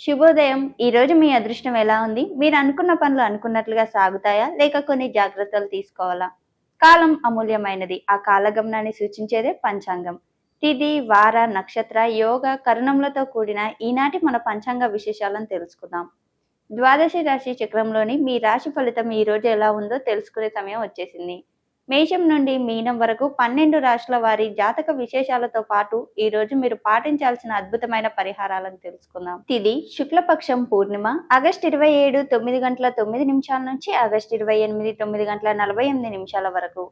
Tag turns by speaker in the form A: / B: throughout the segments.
A: శుభోదయం. ఈరోజు మీ అదృష్టం ఎలా ఉంది? మీరు అనుకున్న పనులు అనుకున్నట్లుగా సాగుతాయా? లేక కొన్ని జాగ్రత్తలు తీసుకోవాలా? కాలం అమూల్యమైనది. ఆ కాలగమనాన్ని సూచించేదే పంచాంగం. తిథి, వార, నక్షత్ర, యోగ, కరణములతో కూడిన ఈనాటి మన పంచాంగ విశేషాలను తెలుసుకుందాం. ద్వాదశి రాశి చక్రంలోని మీ రాశి ఫలితం ఈ రోజు ఎలా ఉందో తెలుసుకునే సమయం వచ్చేసింది. మేషం నుండి మీనం వరకు 12 రాశుల వారి జాతక విశేషాలతో పాటు ఈ రోజు మీరు పాటించాల్సిన అద్భుతమైన పరిహారాలను తెలుసుకుందాం. తిది శుక్లపక్షం పూర్ణిమ ఆగస్టు 27 9:09 నుంచి ఆగస్టు 28 9:48 వరకు.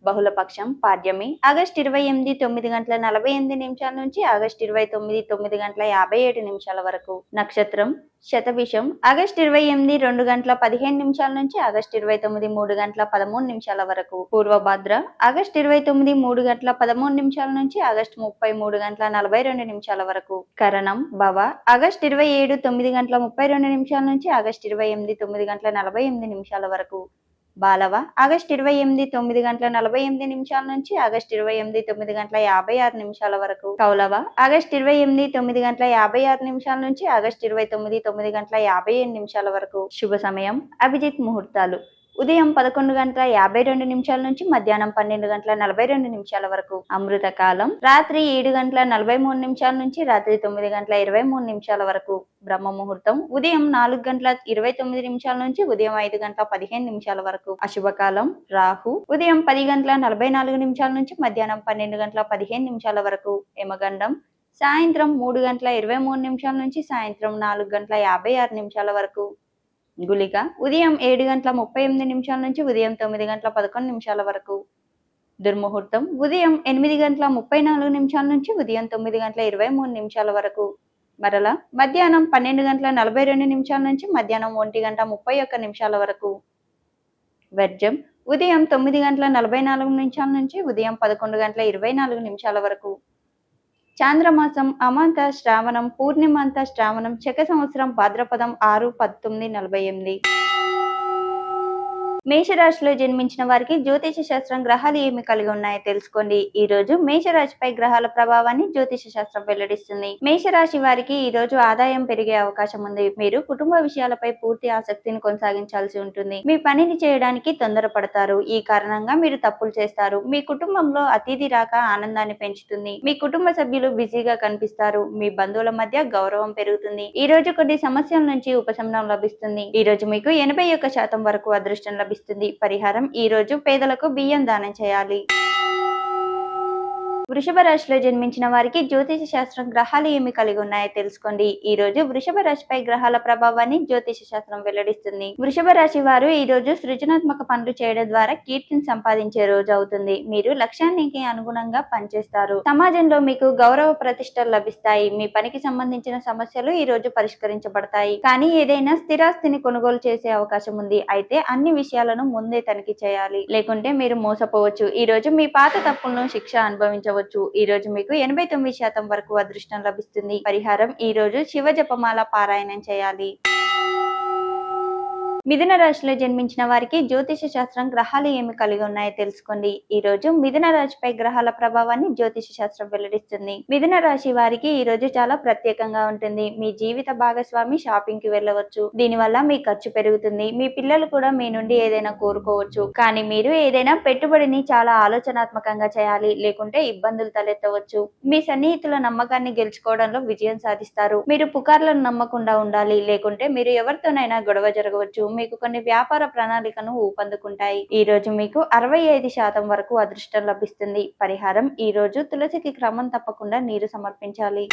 A: బహుళపక్షం పాడ్యమి ఆగస్టు 28 9:48 నుంచి ఆగస్టు 29 9:57 వరకు. నక్షత్రం శతభిషం ఆగస్టు 28 2:15 నుంచి ఆగస్టు 29 3:13 వరకు. పూర్వభాద్ర ఆగస్టు 29 3:13 నుంచి ఆగస్టు 30 3:42 వరకు. కరణం భవ ఆగస్టు 27 9:32 నుంచి ఆగస్టు 28 9:48 వరకు. బాలవ ఆగస్టు 28 9:48 నుంచి ఆగస్టు 28 9:56 వరకు. కౌలవ ఆగస్టు 28 9:56 నుంచి ఆగస్టు 29 9:57 వరకు. శుభ సమయం అభిజిత్ ముహూర్తాలు ఉదయం 11:52 నుంచి మధ్యాహ్నం 12:42 వరకు. అమృత కాలం రాత్రి 7:43 నుంచి రాత్రి 9:23 వరకు. బ్రహ్మ ముహూర్తం ఉదయం 4:29 నుంచి ఉదయం 5:15 వరకు. అశుభకాలం రాహు ఉదయం 10:44 నుంచి మధ్యాహ్నం 12:15 వరకు. యమగండం సాయంత్రం 3:23 నుంచి సాయంత్రం 4:56 వరకు. గుళిక ఉదయం 7:38 నుంచి ఉదయం 9:11 వరకు. దుర్ముహూర్తం ఉదయం 8:34 నుంచి ఉదయం 9:23 వరకు. మరల మధ్యాహ్నం 12:42 నుంచి మధ్యాహ్నం 1:31 వరకు. వర్జం ఉదయం 9:44 నుంచి ఉదయం 11:24 వరకు. చాంద్రమాసం అమాంత శ్రావణం పూర్ణిమాంత శ్రావణం శక సంవత్సరం భాద్రపదం 6/1948. మేషరాశిలో జన్మించిన వారికి జ్యోతిష శాస్త్రం గ్రహాలు ఏమి కలిగి ఉన్నాయో తెలుసుకోండి. ఈ రోజు మేషరాశిపై గ్రహాల ప్రభావాన్ని జ్యోతిష శాస్త్రం వెల్లడిస్తుంది. మేషరాశి వారికి ఈ రోజు ఆదాయం పెరిగే అవకాశం ఉంది. మీరు కుటుంబ విషయాలపై పూర్తి ఆసక్తిని కొనసాగించాల్సి ఉంటుంది. మీ పనిని చేయడానికి తొందరపడతారు. ఈ కారణంగా మీరు తప్పులు చేస్తారు. మీ కుటుంబంలో అతిథి రాక ఆనందాన్ని పెంచుతుంది. మీ కుటుంబ సభ్యులు బిజీగా కనిపిస్తారు. మీ బంధువుల మధ్య గౌరవం పెరుగుతుంది. ఈ రోజు కొన్ని సమస్యల నుంచి ఉపశమనం లభిస్తుంది. ఈ రోజు మీకు 81% వరకు అదృష్టం లభిస్తుంది. పరిహారం ఈ రోజు పేదలకు బియ్యం దానం చేయాలి. వృషభ రాశిలో జన్మించిన వారికి జ్యోతిష శాస్త్రం గ్రహాలు ఏమి కలిగి ఉన్నాయో తెలుసుకోండి. ఈ రోజు వృషభ రాశిపై గ్రహాల ప్రభావాన్ని జ్యోతిష శాస్త్రం వెల్లడిస్తుంది. వృషభ రాశి వారు ఈ రోజు సృజనాత్మక పనులు చేయడం ద్వారా కీర్తిని సంపాదించే రోజు అవుతుంది. మీరు లక్ష్యానికి అనుగుణంగా పనిచేస్తారు. సమాజంలో మీకు గౌరవ ప్రతిష్టలు లభిస్తాయి. మీ పనికి సంబంధించిన సమస్యలు ఈ రోజు పరిష్కరించబడతాయి. కానీ ఏదైనా స్థిరాస్తిని కొనుగోలు చేసే అవకాశం ఉంది. అయితే అన్ని విషయాలను ముందే తనిఖీ చేయాలి, లేకుంటే మీరు మోసపోవచ్చు. ఈ రోజు మీ పాత తప్పులను శిక్ష అనుభవించవచ్చు. ఈ రోజు మీకు 89% వరకు అదృష్టం లభిస్తుంది. పరిహారం ఈ రోజు శివ జపమాల పారాయణం చేయాలి. మిథున రాశిలో జన్మించిన వారికి జ్యోతిష శాస్త్రం గ్రహాలు ఏమి కలిగి ఉన్నాయో తెలుసుకోండి. ఈ రోజు మిథున రాశిపై గ్రహాల ప్రభావాన్ని జ్యోతిష శాస్త్రం వెల్లడిస్తుంది. మిథున రాశి వారికి ఈ రోజు చాలా ప్రత్యేకంగా ఉంటుంది. మీ జీవిత భాగస్వామి షాపింగ్ కి వెళ్ళవచ్చు. దీనివల్ల మీ ఖర్చు పెరుగుతుంది. మీ పిల్లలు కూడా మీ నుండి ఏదైనా కోరుకోవచ్చు. కానీ మీరు ఏదైనా పెట్టుబడిని చాలా ఆలోచనాత్మకంగా చేయాలి, లేకుంటే ఇబ్బందులు తలెత్తవచ్చు. మీ సన్నిహితుల నమ్మకాన్ని గెలుచుకోవడంలో విజయం సాధిస్తారు. మీరు పుకార్లను నమ్మకుండా ఉండాలి, లేకుంటే మీరు ఎవరితోనైనా గొడవ జరగవచ్చు. మీకు కొన్ని వ్యాపార ప్రణాళికను ఊపందుకుంటాయి. ఈ రోజు మీకు 65% వరకు అదృష్టం లభిస్తుంది. పరిహారం ఈ రోజు తులసికి క్రమం తప్పకుండా నీరు సమర్పించాలి.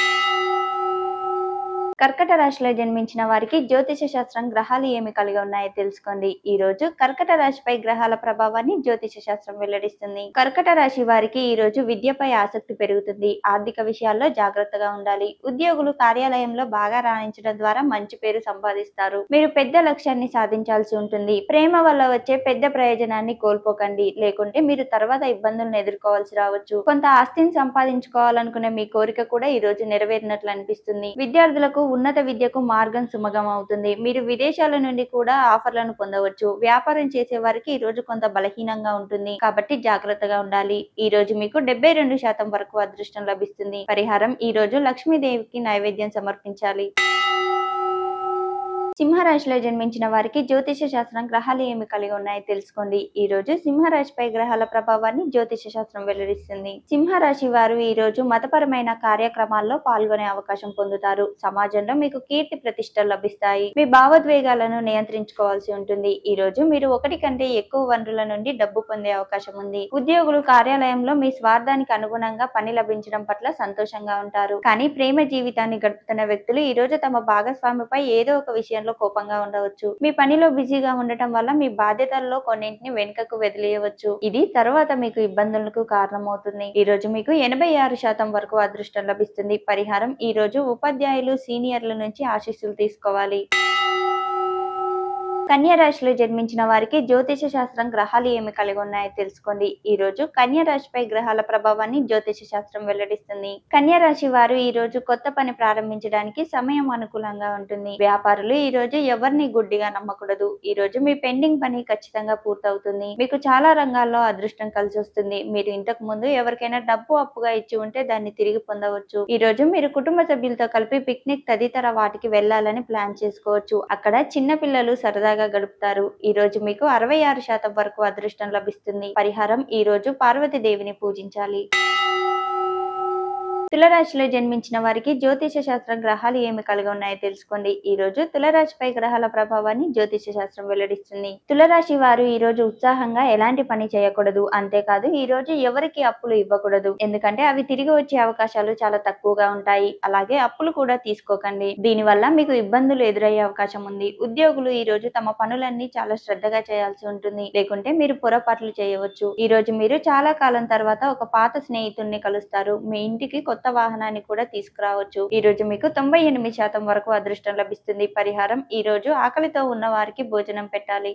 A: కర్కట రాశిలో జన్మించిన వారికి జ్యోతిష శాస్త్రం గ్రహాలు ఏమి కలిగి ఉన్నాయో తెలుసుకోండి. ఈ రోజు కర్కట రాశిపై గ్రహాల ప్రభావాన్ని జ్యోతిష శాస్త్రం వెల్లడిస్తుంది. కర్కట రాశి వారికి ఈ రోజు విద్యపై ఆసక్తి పెరుగుతుంది. ఆర్థిక విషయాల్లో జాగ్రత్తగా ఉండాలి. ఉద్యోగులు కార్యాలయంలో బాగా రాణించడం ద్వారా మంచి పేరు సంపాదిస్తారు. మీరు పెద్ద లక్ష్యాన్ని సాధించాల్సి ఉంటుంది. ప్రేమ వల్ల వచ్చే పెద్ద ప్రయోజనాన్ని కోల్పోకండి, లేకుంటే మీరు తర్వాత ఇబ్బందులను ఎదుర్కోవాల్సి రావచ్చు. కొంత ఆస్తిని సంపాదించుకోవాలనుకునే మీ కోరిక కూడా ఈ రోజు నెరవేరినట్లు అనిపిస్తుంది. విద్యార్థులకు ఉన్నత విద్యకు మార్గం సుమగం అవుతుంది. మీరు విదేశాల నుండి కూడా ఆఫర్లను పొందవచ్చు. వ్యాపారం చేసే వారికి ఈ రోజు కొంత బలహీనంగా ఉంటుంది కాబట్టి జాగ్రత్తగా ఉండాలి. ఈ రోజు మీకు 72% వరకు అదృష్టం లభిస్తుంది. పరిహారం: ఈ రోజు లక్ష్మీదేవికి నైవేద్యం సమర్పించాలి. సింహరాశిలో జన్మించిన వారికి జ్యోతిష శాస్త్రం గ్రహాలు ఏమి కలిగి ఉన్నాయో తెలుసుకోండి. ఈ రోజు సింహరాశిపై గ్రహాల ప్రభావాన్ని జ్యోతిష శాస్త్రం వెల్లడిస్తుంది. సింహరాశి వారు ఈ రోజు మతపరమైన కార్యక్రమాల్లో పాల్గొనే అవకాశం పొందుతారు. సమాజంలో మీకు కీర్తి ప్రతిష్టలు లభిస్తాయి. మీ భావోద్వేగాలను నియంత్రించుకోవాల్సి ఉంటుంది. ఈ రోజు మీరు ఒకటి కంటే ఎక్కువ వనరుల నుండి డబ్బు పొందే అవకాశం ఉంది. ఉద్యోగులు కార్యాలయంలో మీ స్వార్థానికి అనుగుణంగా పని లభించడం పట్ల సంతోషంగా ఉంటారు. కానీ ప్రేమ జీవితాన్ని గడుపుతున్న వ్యక్తులు ఈ రోజు తమ భాగస్వామిపై ఏదో ఒక విషయంలో కోపంగా ఉండవచ్చు. మీ పనిలో బిజీగా ఉండటం వల్ల మీ బాధ్యతల్లో కొన్నింటిని వెనుకకు వదిలేయవచ్చు. ఇది తర్వాత మీకు ఇబ్బందులకు కారణమవుతుంది. ఈ రోజు మీకు 86% వరకు అదృష్టం లభిస్తుంది. పరిహారం: ఈ రోజు ఉపాధ్యాయులు సీనియర్ల నుంచి ఆశీస్సులు తీసుకోవాలి. కన్యా రాశిలో జన్మించిన వారికి జ్యోతిష శాస్త్రం గ్రహాలు ఏమి కలిగి ఉన్నాయో తెలుసుకోండి. ఈ రోజు కన్యా రాశిపై గ్రహాల ప్రభావాన్ని జ్యోతిష శాస్త్రం వెల్లడిస్తుంది. కన్యా రాశి వారు ఈ రోజు కొత్త పని ప్రారంభించడానికి సమయం అనుకూలంగా ఉంటుంది. వ్యాపారులు ఈ రోజు ఎవరిని గుడ్డిగా నమ్మకూడదు. ఈ రోజు మీ పెండింగ్ పని ఖచ్చితంగా పూర్తవుతుంది. మీకు చాలా రంగాల్లో అదృష్టం కలిసి వస్తుంది. మీరు ఇంతకు ముందు ఎవరికైనా డబ్బు అప్పుగా ఇచ్చి ఉంటే దాన్ని తిరిగి పొందవచ్చు. ఈ రోజు మీరు కుటుంబ సభ్యులతో కలిపి పిక్నిక్ తదితర వాటికి వెళ్లాలని ప్లాన్ చేసుకోవచ్చు. అక్కడ చిన్న పిల్లలు సరదాగా గడుపుతారు. ఈ రోజు మీకు 66% వరకు అదృష్టం లభిస్తుంది. పరిహారం: ఈ రోజు పార్వతీదేవిని పూజించాలి. తులరాశిలో జన్మించిన వారికి జ్యోతిష శాస్త్రం గ్రహాలు ఏమి కలిగి ఉన్నాయో తెలుసుకోండి. ఈ రోజు తులరాశిపై గ్రహాల ప్రభావాన్ని జ్యోతిష శాస్త్రం వెల్లడిస్తుంది. తులరాశి వారు ఈ రోజు ఉత్సాహంగా ఎలాంటి పని చేయకూడదు. అంతేకాదు ఈ రోజు ఎవరికి అప్పులు ఇవ్వకూడదు. ఎందుకంటే అవి తిరిగి వచ్చే అవకాశాలు చాలా తక్కువగా ఉంటాయి. అలాగే అప్పులు కూడా తీసుకోకండి. దీనివల్ల మీకు ఇబ్బందులు ఎదురయ్యే అవకాశం ఉంది. ఉద్యోగులు ఈ రోజు తమ పనులన్నీ చాలా శ్రద్ధగా చేయాల్సి ఉంటుంది. లేకుంటే మీరు పొరపాట్లు చేయవచ్చు. ఈ రోజు మీరు చాలా కాలం తర్వాత ఒక పాత స్నేహితుడిని కలుస్తారు. మీ ఇంటికి కొత్త వాహనాన్ని కూడా తీసుకురావచ్చు. ఈ రోజు మీకు 98% వరకు అదృష్టం లభిస్తుంది. పరిహారం: ఈ రోజు ఆకలితో ఉన్న వారికి భోజనం పెట్టాలి.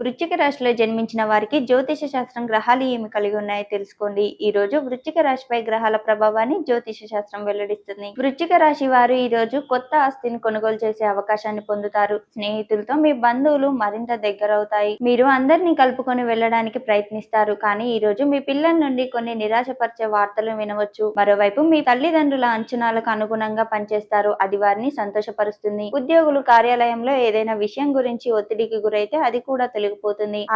A: వృశ్చిక రాశిలో జన్మించిన వారికి జ్యోతిష శాస్త్రం గ్రహాలు ఏమి కలిగి ఉన్నాయో తెలుసుకోండి. ఈ రోజు వృశ్చిక రాశిపై గ్రహాల ప్రభావాన్ని జ్యోతిష శాస్త్రం వెల్లడిస్తుంది. వృశ్చిక రాశి వారు ఈ రోజు కొత్త ఆస్తిని కొనుగోలు చేసే అవకాశాన్ని పొందుతారు. స్నేహితులతో మీ బంధువులు మరింత దగ్గరవుతాయి. మీరు అందరినీ కలుపుకొని వెళ్ళడానికి ప్రయత్నిస్తారు. కానీ ఈ రోజు మీ పిల్లల నుండి కొన్ని నిరాశపరిచే వార్తలు వినవచ్చు. మరోవైపు మీ తల్లిదండ్రుల అంచనాలకు అనుగుణంగా పనిచేస్తారు. అది వారిని సంతోషపరుస్తుంది. ఉద్యోగులు కార్యాలయంలో ఏదైనా విషయం గురించి ఒత్తిడికి గురైతే అది కూడా తొలగిపోతుంది.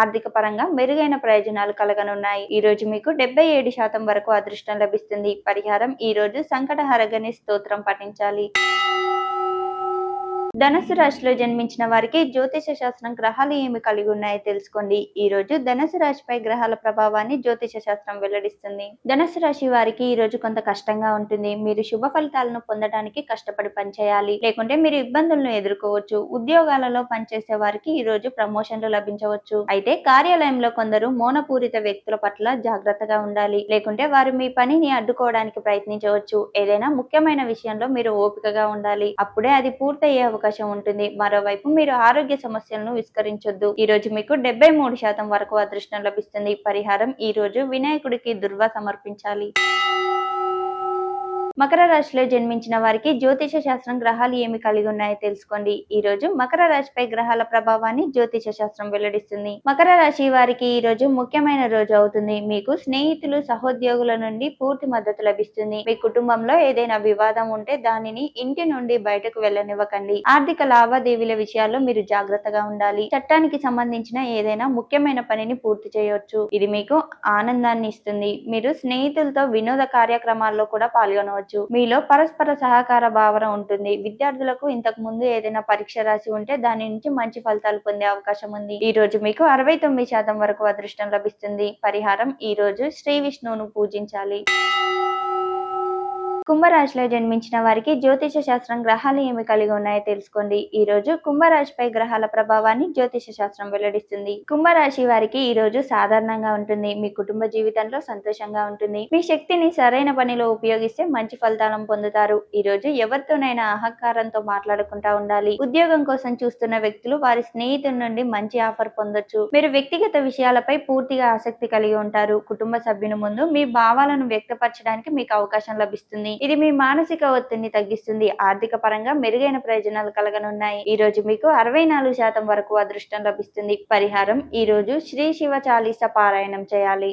A: ఆర్థిక పరంగా మెరుగైన ప్రయోజనాలు కలగనున్నాయి. ఈ రోజు మీకు 77% వరకు అదృష్టం లభిస్తుంది. పరిహారం: ఈ రోజు సంకటహర గణేశ స్తోత్రం పఠించాలి. ధనుసు రాశిలో జన్మించిన వారికి జ్యోతిష శాస్త్రం గ్రహాలు ఏమి కలిగి ఉన్నాయో తెలుసుకోండి. ఈ రోజు ధనుసు రాశిపై గ్రహాల ప్రభావాన్ని జ్యోతిష శాస్త్రం వెల్లడిస్తుంది. ధనుసు రాశి వారికి ఈ రోజు కొంత కష్టంగా ఉంటుంది. మీరు శుభ ఫలితాలను పొందడానికి కష్టపడి పనిచేయాలి. లేకుంటే మీరు ఇబ్బందులను ఎదుర్కోవచ్చు. ఉద్యోగాలలో పనిచేసే వారికి ఈ రోజు ప్రమోషన్లు లభించవచ్చు. అయితే కార్యాలయంలో కొందరు మోనపూరిత వ్యక్తుల పట్ల జాగ్రత్తగా ఉండాలి. లేకుంటే వారు మీ పనిని అడ్డుకోవడానికి ప్రయత్నించవచ్చు. ఏదైనా ముఖ్యమైన విషయంలో మీరు ఓపికగా ఉండాలి. అప్పుడే అది పూర్తయ్యే అవకాశం ఉంటుంది. మరోవైపు మీరు ఆరోగ్య సమస్యలను విస్కరించొద్దు. ఈ రోజు మీకు 73% వరకు అదృష్టం లభిస్తుంది. పరిహారం: ఈ రోజు వినాయకుడికి దుర్వ సమర్పించాలి. మకర రాశిలో జన్మించిన వారికి జ్యోతిష శాస్త్రం గ్రహాలు ఏమి కలిగి ఉన్నాయో తెలుసుకోండి. ఈ రోజు మకర రాశిపై గ్రహాల ప్రభావాన్ని జ్యోతిష శాస్త్రం వెల్లడిస్తుంది. మకర రాశి వారికి ఈ రోజు ముఖ్యమైన రోజు అవుతుంది. మీకు స్నేహితులు సహోద్యోగుల నుండి పూర్తి మద్దతు లభిస్తుంది. మీ కుటుంబంలో ఏదైనా వివాదం ఉంటే దానిని ఇంటి నుండి బయటకు వెళ్ళనివ్వకండి. ఆర్థిక లావాదేవీల విషయాల్లో మీరు జాగ్రత్తగా ఉండాలి. చట్టానికి సంబంధించిన ఏదైనా ముఖ్యమైన పనిని పూర్తి చేయవచ్చు. ఇది మీకు ఆనందాన్ని ఇస్తుంది. మీరు స్నేహితులతో వినోద కార్యక్రమాల్లో కూడా పాల్గొనవచ్చు. మీలో పరస్పర సహకార భావన ఉంటుంది. విద్యార్థులకు ఇంతకు ముందు ఏదైనా పరీక్ష రాసి ఉంటే దాని నుంచి మంచి ఫలితాలు పొందే అవకాశం ఉంది. ఈ రోజు మీకు 69% వరకు అదృష్టం లభిస్తుంది. పరిహారం: ఈ రోజు శ్రీ విష్ణువును పూజించాలి. కుంభరాశిలో జన్మించిన వారికి జ్యోతిష శాస్త్రం గ్రహాలు ఏమి కలిగి ఉన్నాయో తెలుసుకోండి. ఈ రోజు కుంభరాశిపై గ్రహాల ప్రభావాన్ని జ్యోతిష శాస్త్రం వెల్లడిస్తుంది. కుంభరాశి వారికి ఈ రోజు సాధారణంగా ఉంటుంది. మీ కుటుంబ జీవితంలో సంతోషంగా ఉంటుంది. మీ శక్తిని సరైన పనిలో ఉపయోగిస్తే మంచి ఫలితాలను పొందుతారు. ఈ రోజు ఎవరితోనైనా అహంకారంతో మాట్లాడకుండా ఉండాలి. ఉద్యోగం కోసం చూస్తున్న వ్యక్తులు వారి స్నేహితుల నుండి మంచి ఆఫర్ పొందొచ్చు. మీరు వ్యక్తిగత విషయాలపై పూర్తిగా ఆసక్తి కలిగి ఉంటారు. కుటుంబ సభ్యుల ముందు మీ భావాలను వ్యక్తపరచడానికి మీకు అవకాశం లభిస్తుంది. ఇది మీ మానసిక ఒత్తిడిని తగ్గిస్తుంది. ఆర్థిక పరంగా మెరుగైన ప్రయోజనాలు కలగనున్నాయి. ఈ రోజు మీకు 64% వరకు అదృష్టం లభిస్తుంది. పరిహారం: ఈ రోజు శ్రీ శివ చాలీస పారాయణం చేయాలి.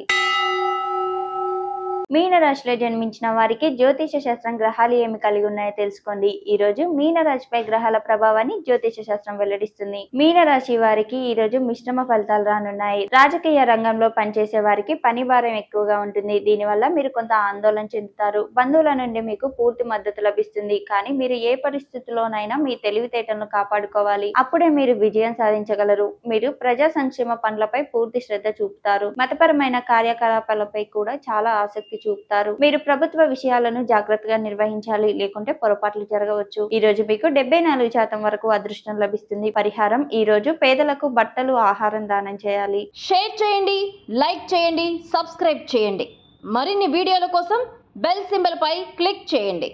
A: మీన రాశిలో జన్మించిన వారికి జ్యోతిష శాస్త్రం గ్రహాలు ఏమి కలిగి ఉన్నాయో తెలుసుకోండి. ఈ రోజు మీన రాశిపై గ్రహాల ప్రభావాన్ని జ్యోతిష శాస్త్రం వెల్లడిస్తుంది. మీన రాశి వారికి ఈ రోజు మిశ్రమ ఫలితాలు రానున్నాయి. రాజకీయ రంగంలో పనిచేసే వారికి పని భారం ఎక్కువగా ఉంటుంది. దీనివల్ల మీరు కొంత ఆందోళన చెందుతారు. బంధువుల నుండి మీకు పూర్తి మద్దతు లభిస్తుంది. కానీ మీరు ఏ పరిస్థితిలోనైనా మీ తెలివితేటలను కాపాడుకోవాలి. అప్పుడే మీరు విజయం సాధించగలరు. మీరు ప్రజా సంక్షేమ పనులపై పూర్తి శ్రద్ధ చూపుతారు. మతపరమైన కార్యకలాపాలపై కూడా చాలా ఆసక్తి చూపుతారు. మీరు ప్రభుత్వ విషయాలను జాగ్రత్తగా నిర్వహించాలి, లేకుంటే పొరపాట్లు జరగవచ్చు. ఈ రోజు మీకు 74% వరకు అదృష్టం లభిస్తుంది. పరిహారం: ఈ రోజు పేదలకు బట్టలు, ఆహారం దానం చేయాలి.
B: షేర్ చేయండి, లైక్ చేయండి, సబ్స్క్రైబ్ చేయండి. మరిన్ని వీడియోల కోసం బెల్ సింబల్ పై క్లిక్ చేయండి.